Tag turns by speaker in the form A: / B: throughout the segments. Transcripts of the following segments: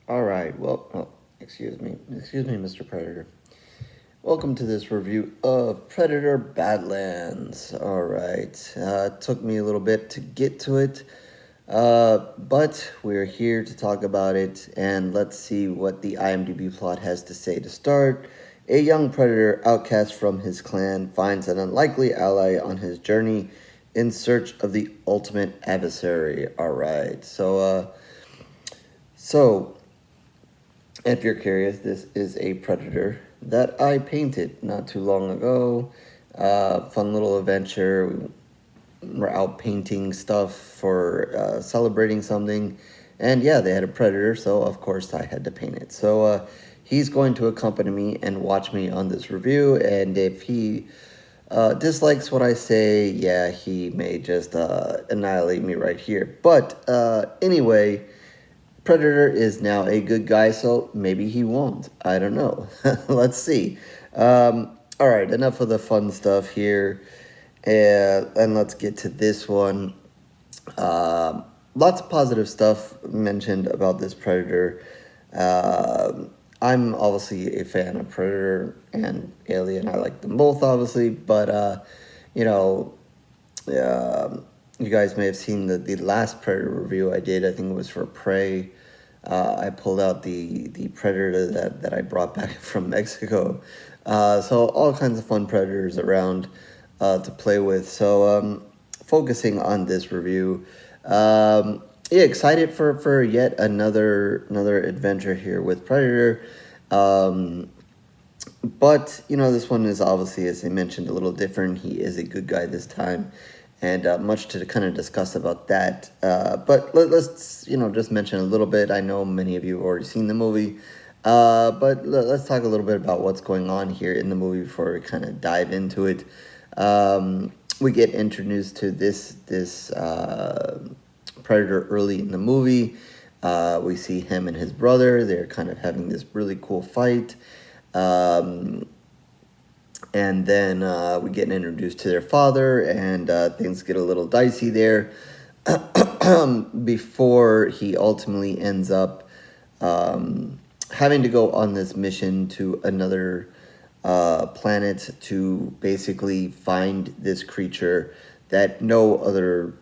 A: All right. Well, excuse me, Mr. Predator. Welcome to this review of Predator Badlands. All right. It took me a little bit to get to it, but we're here to talk about it, and let's see what the IMDb plot has to say to start. A young predator outcast from his clan finds an unlikely ally on his journey in search of the ultimate adversary. All right. So if you're curious, this is a predator that I painted not too long ago. Fun little adventure. We're out painting stuff for celebrating something. And yeah, they had a predator, so of course I had to paint it. So he's going to accompany me and watch me on this review. And if he dislikes what I say, yeah, he may just annihilate me right here. But anyway, Predator is now a good guy, so maybe he won't. I don't know. Let's see. All right, enough of the fun stuff here. And let's get to this one. Lots of positive stuff mentioned about this Predator. I'm obviously a fan of Predator and Alien. I like them both, obviously, but you know, you guys may have seen the last Predator review I did. I think it was for Prey. I pulled out the Predator that I brought back from Mexico. So all kinds of fun Predators around to play with. So focusing on this review. Yeah, excited for yet another adventure here with Predator. But this one is obviously, as I mentioned, a little different. He is a good guy this time, and much to kind of discuss about that. But let's just mention a little bit. I know many of you have already seen the movie, but let's talk a little bit about what's going on here in the movie before we kind of dive into it. We get introduced to this Predator early in the movie. We see him and his brother. They're kind of having this really cool fight. And then we get introduced to their father, and things get a little dicey there before he ultimately ends up having to go on this mission to another planet to basically find this creature that no other,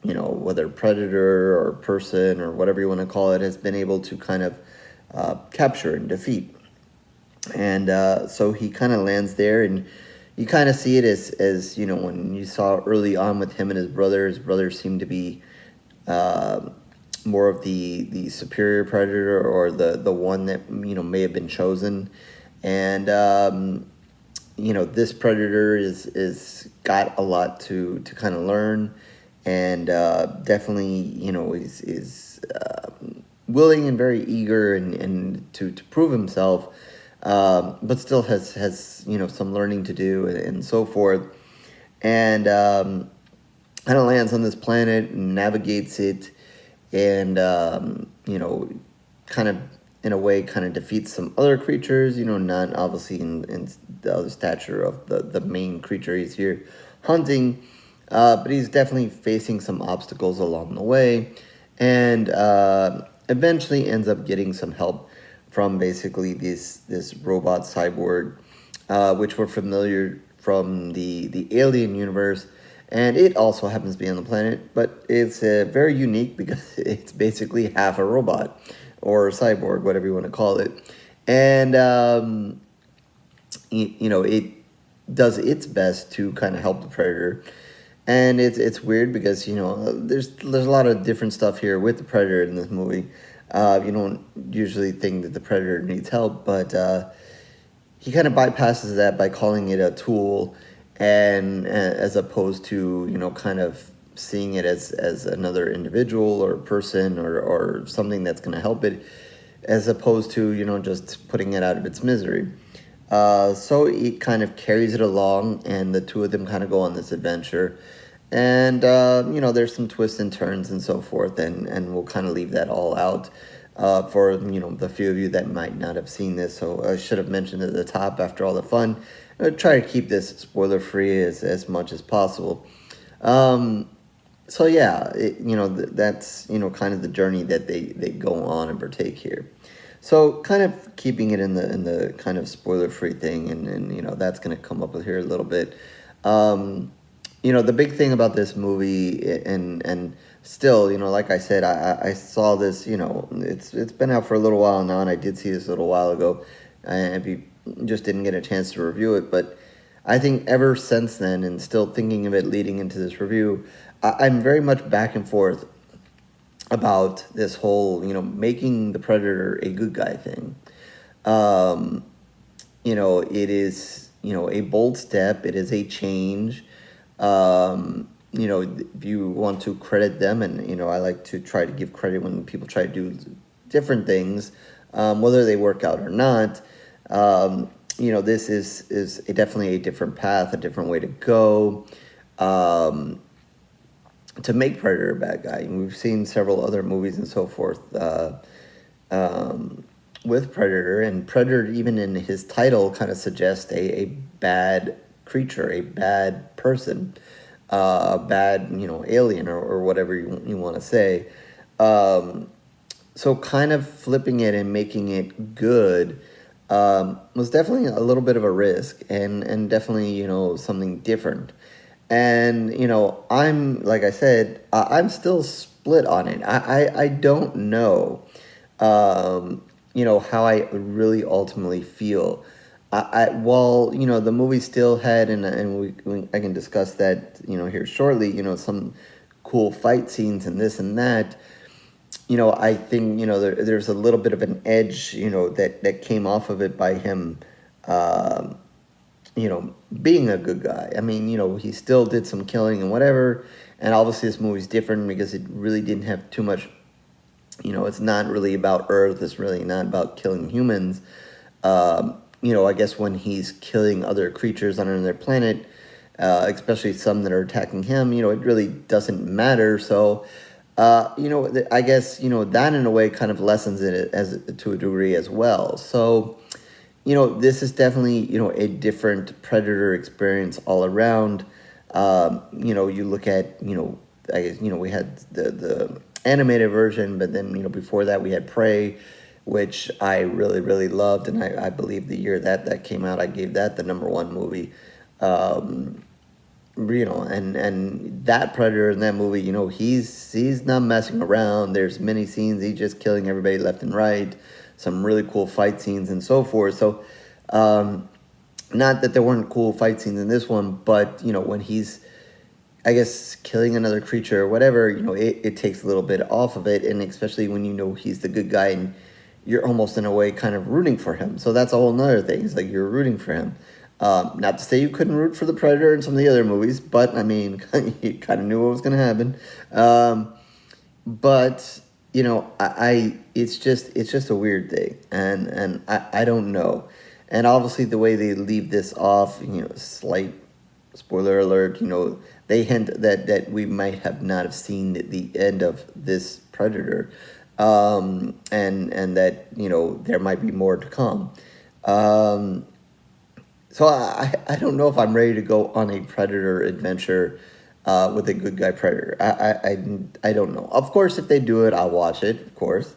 A: whether predator or person or whatever you want to call it, has been able to kind of capture and defeat. And so he kind of lands there, and you kind of see it as when you saw early on with him and his brother seemed to be more of the superior predator, or the one that may have been chosen. And this predator is got a lot to kind of learn, and definitely is willing and very eager and to prove himself. But still has some learning to do, and so forth. And kind of lands on this planet and navigates it, and kind of in a way kind of defeats some other creatures. Not obviously in the other stature of the main creature he's here hunting, but he's definitely facing some obstacles along the way, and eventually ends up getting some help from basically this robot cyborg, which we're familiar from the Alien universe, and it also happens to be on the planet, but it's very unique because it's basically half a robot or a cyborg, whatever you want to call it, and it does its best to kind of help the predator. And it's weird because there's a lot of different stuff here with the predator in this movie. You don't usually think that the predator needs help, but he kind of bypasses that by calling it a tool, and as opposed to kind of seeing it as another individual or person or something that's going to help it, as opposed to just putting it out of its misery. So it kind of carries it along, and the two of them kind of go on this adventure. And, there's some twists and turns and so forth, and we'll kind of leave that all out for, the few of you that might not have seen this. So I should have mentioned at the top, after all the fun, I'll try to keep this spoiler-free as much as possible. So yeah, that's kind of the journey that they go on and partake here. So kind of keeping it in the kind of spoiler free thing, and that's going to come up with here a little bit. Um, the big thing about this movie, and still, like I said, I saw this. It's been out for a little while now, and I did see this a little while ago, and we just didn't get a chance to review it. But I think ever since then, and still thinking of it leading into this review, I'm very much back and forth about this whole, making the Predator a good guy thing. Um, it is, a bold step. It is a change. If you want to credit them, and, I like to try to give credit when people try to do different things, whether they work out or not. This is definitely a different path, a different way to go. To make Predator a bad guy. And we've seen several other movies and so forth with Predator, and Predator, even in his title, kind of suggests a bad creature, a bad person, a bad alien, or whatever you want to say. So kind of flipping it and making it good was definitely a little bit of a risk, and definitely something different. And I'm, like I said, I'm still split on it. I don't know, how I really ultimately feel. While the movie still had, and I can discuss that here shortly. Some cool fight scenes and this and that. I think there's a little bit of an edge that came off of it by him. Being a good guy. I mean, he still did some killing and whatever. And obviously, this movie's different because it really didn't have too much. It's not really about Earth. It's really not about killing humans. I guess when he's killing other creatures on another planet, especially some that are attacking him, it really doesn't matter. So, I guess, that in a way kind of lessens it as to a degree as well. So, this is definitely, a different Predator experience all around. You look at, I guess, we had the animated version, but then, before that we had Prey, which I really, really loved. And I believe the year that came out, I gave that the #1 movie. And that Predator in that movie, he's not messing around. There's many scenes he's just killing everybody left and right. Some really cool fight scenes and so forth. So, not that there weren't cool fight scenes in this one, but when he's, I guess, killing another creature or whatever, it takes a little bit off of it, and especially when he's the good guy and you're almost in a way kind of rooting for him. So that's a whole nother thing. It's like you're rooting for him. Not to say you couldn't root for the Predator in some of the other movies, but I mean, you kind of knew what was going to happen. But it's just a weird thing, and I don't know. And obviously, the way they leave this off, slight spoiler alert, they hint that we might have not have seen the end of this Predator, and that there might be more to come. So I don't know if I'm ready to go on a Predator adventure with a good guy Predator. I don't know. Of course, if they do it, I'll watch it, of course.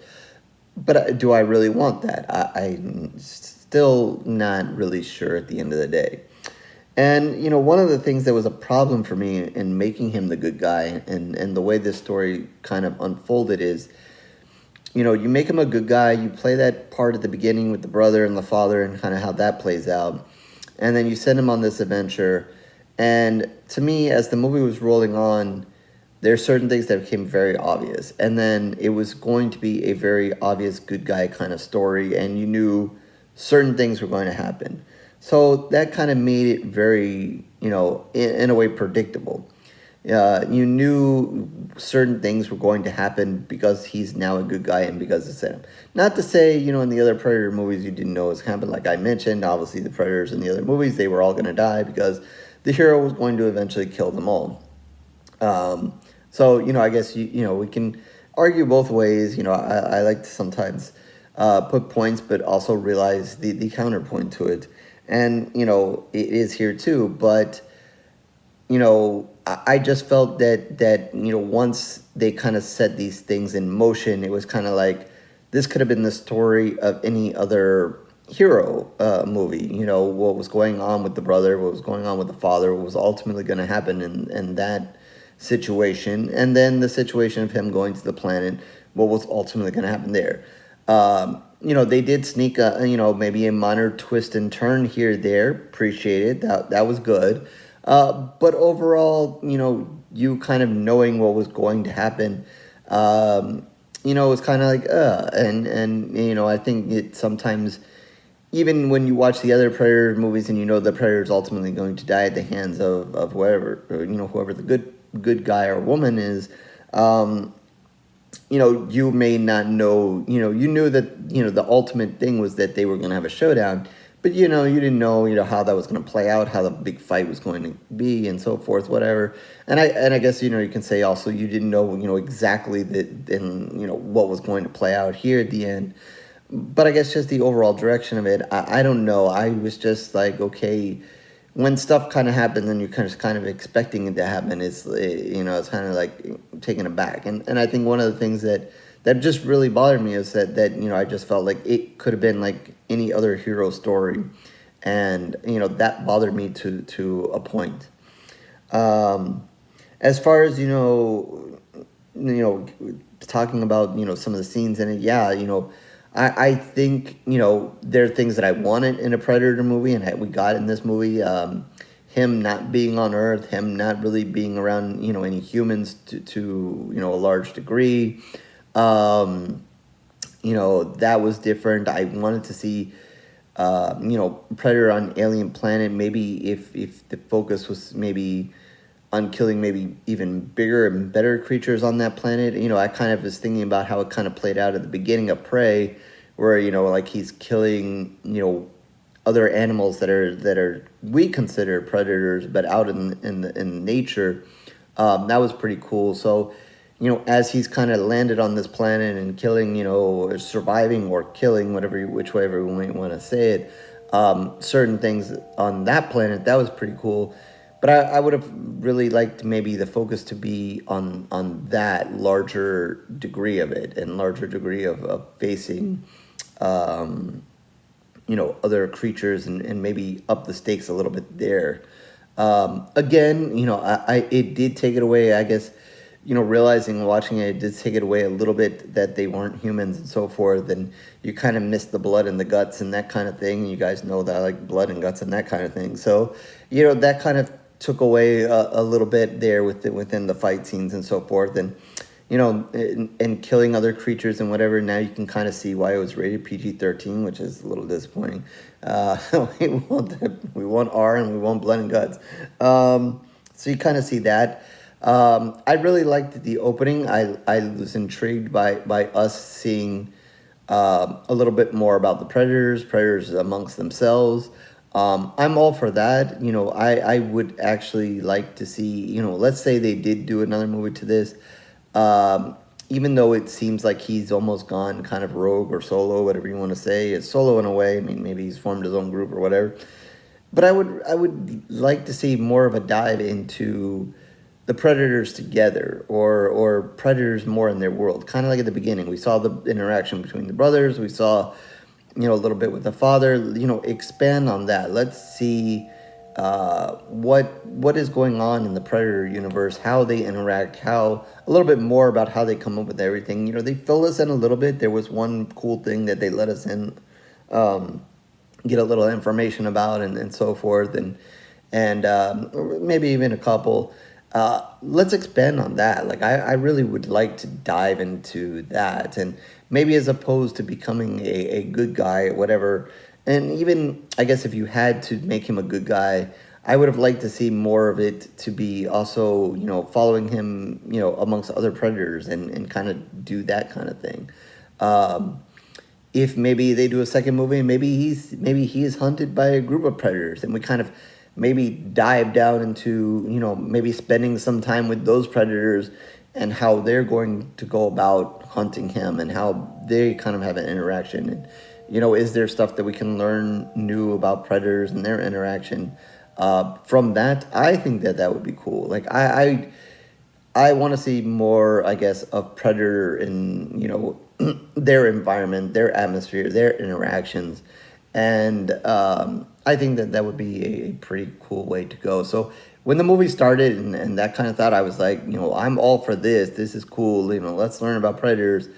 A: But do I really want that? I'm still not really sure at the end of the day. And, one of the things that was a problem for me in making him the good guy, and the way this story kind of unfolded is, you make him a good guy, you play that part at the beginning with the brother and the father and kind of how that plays out. And then you send him on this adventure. And to me, as the movie was rolling on, there are certain things that became very obvious. And then it was going to be a very obvious good guy kind of story, and you knew certain things were going to happen. So that kind of made it very, in a way predictable. You knew certain things were going to happen because he's now a good guy and because it's him. Not to say, in the other Predator movies you didn't know what was happening. Like I mentioned, obviously the Predators in the other movies, they were all going to die because the hero was going to eventually kill them all. So, I guess, we can argue both ways. I like to sometimes put points, but also realize the counterpoint to it. And, it is here too. But, I just felt that once they kind of set these things in motion, it was kind of like this could have been the story of any other hero movie. What was going on with the brother, what was going on with the father, what was ultimately going to happen in that situation, and then the situation of him going to the planet, what was ultimately going to happen there. They did sneak maybe a minor twist and turn here there. Appreciate it. That was good. But overall, you kind of knowing what was going to happen, it was kind of like, and I think it sometimes, even when you watch the other Predator movies and the Predator is ultimately going to die at the hands of whoever, whoever the good guy or woman is, you may not know, you knew that, the ultimate thing was that they were going to have a showdown, but, you didn't know, how that was going to play out, how the big fight was going to be and so forth, whatever. And I guess, you can say also you didn't know, exactly what was going to play out here at the end. But I guess just the overall direction of it, I don't know. I was just like, okay, when stuff kind of happens and you're kind of expecting it to happen, it's kind of like taken aback. And I think one of the things that just really bothered me is that I just felt like it could have been like any other hero story, and that bothered me to a point. As far as talking about some of the scenes in it, yeah, I think, there are things that I wanted in a Predator movie, and we got in this movie. Him not being on Earth, him not really being around, any humans to a large degree. That was different. I wanted to see, Predator on alien planet. Maybe if the focus was maybe on killing maybe even bigger and better creatures on that planet. I kind of was thinking about how it kind of played out at the beginning of Prey, where, like he's killing, other animals that are we consider predators, but out in nature. That was pretty cool. So, as he's kind of landed on this planet and killing, or surviving or killing, whichever we might want to say it, certain things on that planet, that was pretty cool. But I would have really liked maybe the focus to be on that larger degree of it, and larger degree of facing, other creatures, and maybe up the stakes a little bit there. Again, it did take it away, I guess, realizing and watching it, it did take it away a little bit that they weren't humans and so forth, and you kind of missed the blood and the guts and that kind of thing. You guys know that I like blood and guts and that kind of thing. So, that kind of took away a little bit there within the fight scenes and so forth, and and killing other creatures and whatever. Now you can kind of see why it was rated PG-13, which is a little disappointing. We want R and we want blood and guts. So you kind of see that. I really liked the opening. I was intrigued by us seeing a little bit more about the predators amongst themselves. I'm all for that. I would actually like to see, let's say they did do another movie to this. Even though it seems like he's almost gone kind of rogue or solo, whatever you want to say. It's solo in a way. I mean, maybe he's formed his own group or whatever. But I would like to see more of a dive into the predators together, or predators more in their world. Kind of like at the beginning. We saw the interaction between the brothers. We saw a little bit with the father, expand on that. Let's see what is going on in the Predator universe, how they interact, a little bit more about how they come up with everything. They fill us in a little bit. There was one cool thing that they let us in, get a little information about, and so forth, and maybe even a couple. Let's expand on that. Like, I really would like to dive into that, and maybe as opposed to becoming a good guy or whatever. And even, I guess, if you had to make him a good guy, I would have liked to see more of it to be also, following him, amongst other predators, and kind of do that kind of thing. If maybe they do a second movie, maybe he is hunted by a group of predators, and we kind of maybe dive down into, maybe spending some time with those predators and how they're going to go about hunting him, and how they kind of have an interaction. And, is there stuff that we can learn new about predators and their interaction? From that, I think that that would be cool. Like I want to see more, I guess, of Predator in, their environment, their atmosphere, their interactions, and I think that that would be a pretty cool way to go. So when the movie started and that kind of thought, I was like, I'm all for this. This is cool. Let's learn about predators.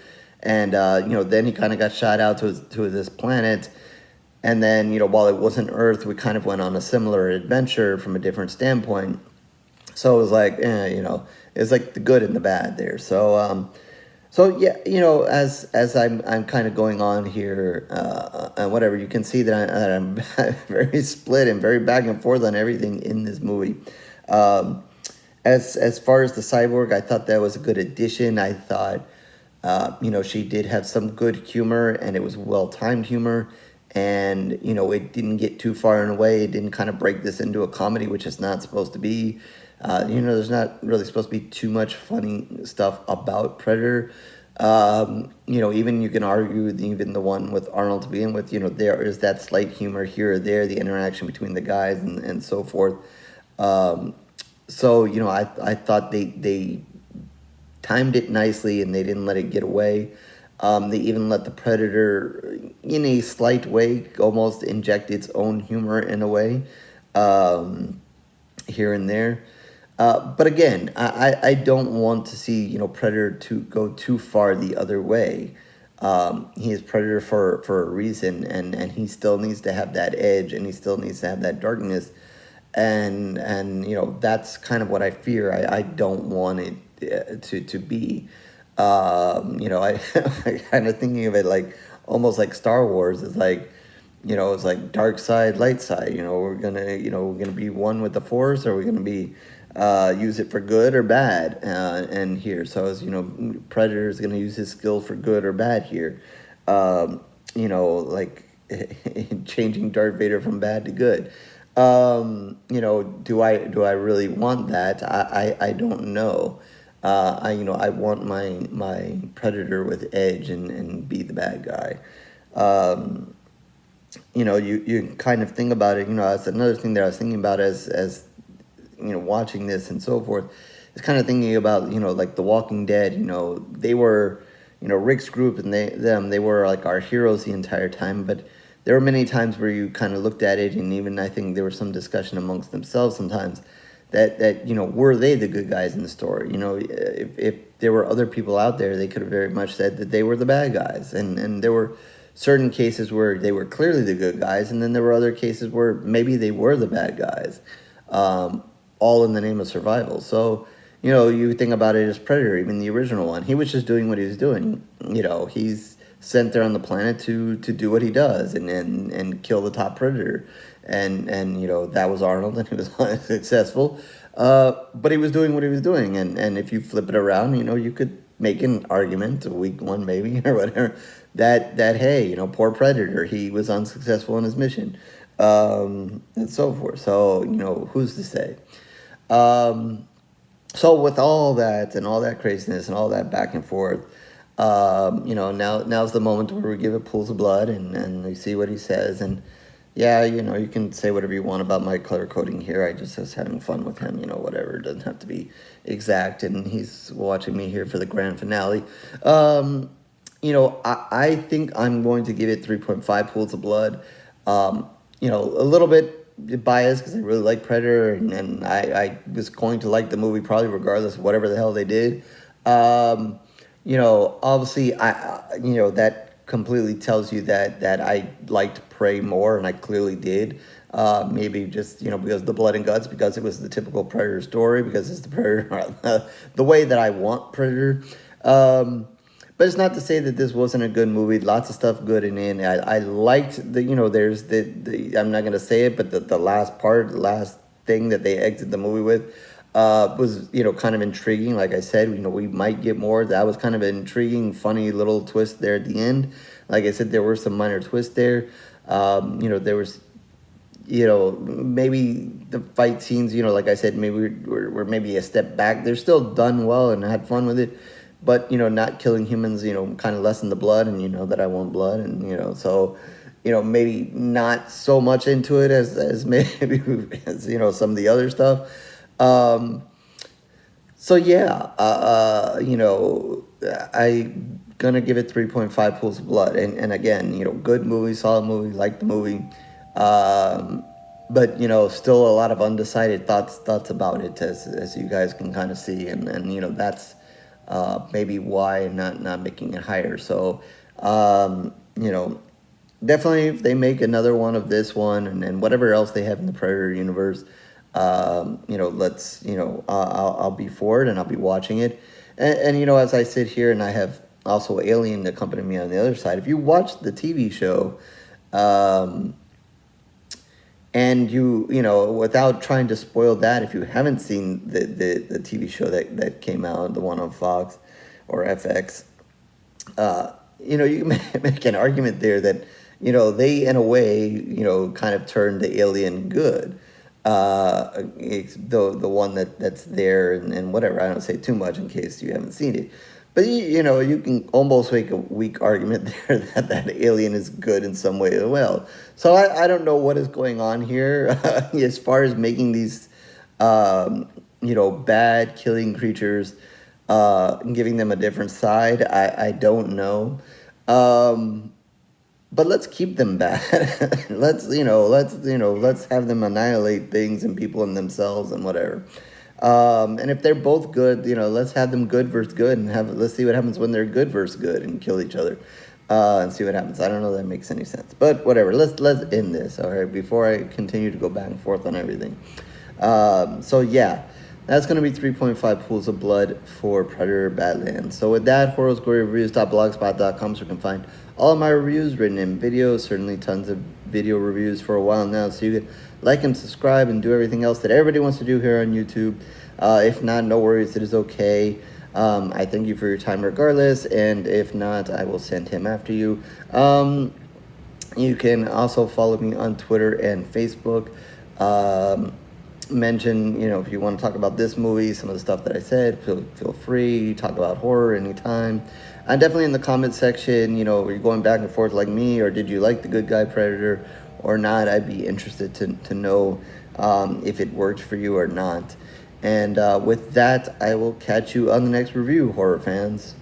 A: And then he kind of got shot out to this planet, and then while it wasn't Earth, we kind of went on a similar adventure from a different standpoint. So it was like, it's like the good and the bad there. So yeah, as I'm kind of going on here, and whatever, you can see that I'm very split and very back and forth on everything in this movie. Um, as far as the cyborg, I thought that was a good addition. I thought, she did have some good humor, and it was well timed humor, and it didn't get too far in a way. It didn't kind of break this into a comedy, which it's not supposed to be. There's not really supposed to be too much funny stuff about Predator. Even you can argue with even the one with Arnold to begin with, there is that slight humor here or there, the interaction between the guys and so forth. I thought they timed it nicely and they didn't let it get away. They even let the Predator, in a slight way, almost inject its own humor in a way, here and there. But again, I don't want to see Predator to go too far the other way. He is Predator for a reason, and he still needs to have that edge, and he still needs to have that darkness, and that's kind of what I fear. I don't want it to be. I I kind of thinking of it like almost like Star Wars. It's like it's like dark side, light side. We're gonna be one with the Force, or we're gonna be use it for good or bad. And here, so as Predator is gonna use his skill for good or bad here. Like changing Darth Vader from bad to good. Do I really want that? I don't know. I want my Predator with edge and be the bad guy. You kind of think about it. That's another thing that I was thinking about as watching this and so forth. Is kind of thinking about like The Walking Dead. They were Rick's group, and they were like our heroes the entire time. But there were many times where you kind of looked at it, and even I think there was some discussion amongst themselves sometimes that were they the good guys in the story? If there were other people out there, they could have very much said that they were the bad guys, and there were certain cases where they were clearly the good guys, and then there were other cases where maybe they were the bad guys, all in the name of survival. So you think about it as Predator, even the original one, he was just doing what he was doing. He's sent there on the planet to do what he does and kill the top predator. And that was Arnold, and he was unsuccessful. But he was doing what he was doing. And if you flip it around, you could make an argument, a weak one maybe, or whatever, that hey, poor Predator, he was unsuccessful in his mission, and so forth. So, who's to say? So with all that and all that craziness and all that back and forth, now's the moment where we give it pools of blood and we see what he says. And yeah, you can say whatever you want about my color coding here. I just was having fun with him, whatever. It doesn't have to be exact. And he's watching me here for the grand finale. I think I'm going to give it 3.5 pools of blood. A little bit biased because I really like Predator, and I was going to like the movie probably regardless of whatever the hell they did. Obviously, that completely tells you that I liked Prey more, and I clearly did. Maybe just, because of the blood and guts, because it was the typical Predator story, because it's the Predator, the way that I want Predator. But it's not to say that this wasn't a good movie. Lots of stuff good in it. I liked there's the I'm not going to say it, but the last part, the last thing that they exit the movie with, was, kind of intriguing. Like I said, we might get more. That was kind of an intriguing, funny little twist there at the end. Like I said, there were some minor twists there. There was, maybe the fight scenes, like I said, maybe we're maybe a step back. They're still done well, and I had fun with it. But, not killing humans, kind of lessen the blood, and that I want blood, and, so, maybe not so much into it as maybe as some of the other stuff. Um, so yeah, I gonna give it 3.5 pools of blood, and again, good movie, solid movie, like the movie, um, but still a lot of undecided thoughts about it, as you guys can kind of see, and that's maybe why not making it higher. So, definitely if they make another one of this one and whatever else they have in the Predator universe, let's I'll be for it and I'll be watching it, and as I sit here and I have also Alien to accompany me on the other side. If you watch the TV show, um, and without trying to spoil that, if you haven't seen the TV show that came out, the one on Fox or FX, you can make an argument there that, they, in a way, kind of turned the alien good. It's the one that's there and whatever. I don't say too much in case you haven't seen it. But, you can almost make a weak argument there that alien is good in some way as well. So I don't know what is going on here as far as making these, bad killing creatures, and giving them a different side. I don't know. But let's keep them bad. Let's have them annihilate things and people and themselves and whatever. And if they're both good, let's have them good versus good, and let's see what happens when they're good versus good and kill each other, and see what happens. I don't know if that makes any sense, but whatever. Let's end this, all right? Before I continue to go back and forth on everything. So yeah, that's going to be 3.5 pools of blood for Predator Badlands. So with that, horrorreviews.blogspot.com, so you can find all of my reviews written in video, certainly tons of video reviews for a while now, so you can like and subscribe and do everything else that everybody wants to do here on YouTube. If not, no worries, it is okay. I thank you for your time regardless, and if not, I will send him after you. You can also follow me on Twitter and Facebook. Mention, if you want to talk about this movie, some of the stuff that I said, feel free. Talk about horror anytime. And definitely in the comment section, are you going back and forth like me, or did you like the Good Guy Predator or not? I'd be interested to know if it worked for you or not. And with that, I will catch you on the next review, horror fans.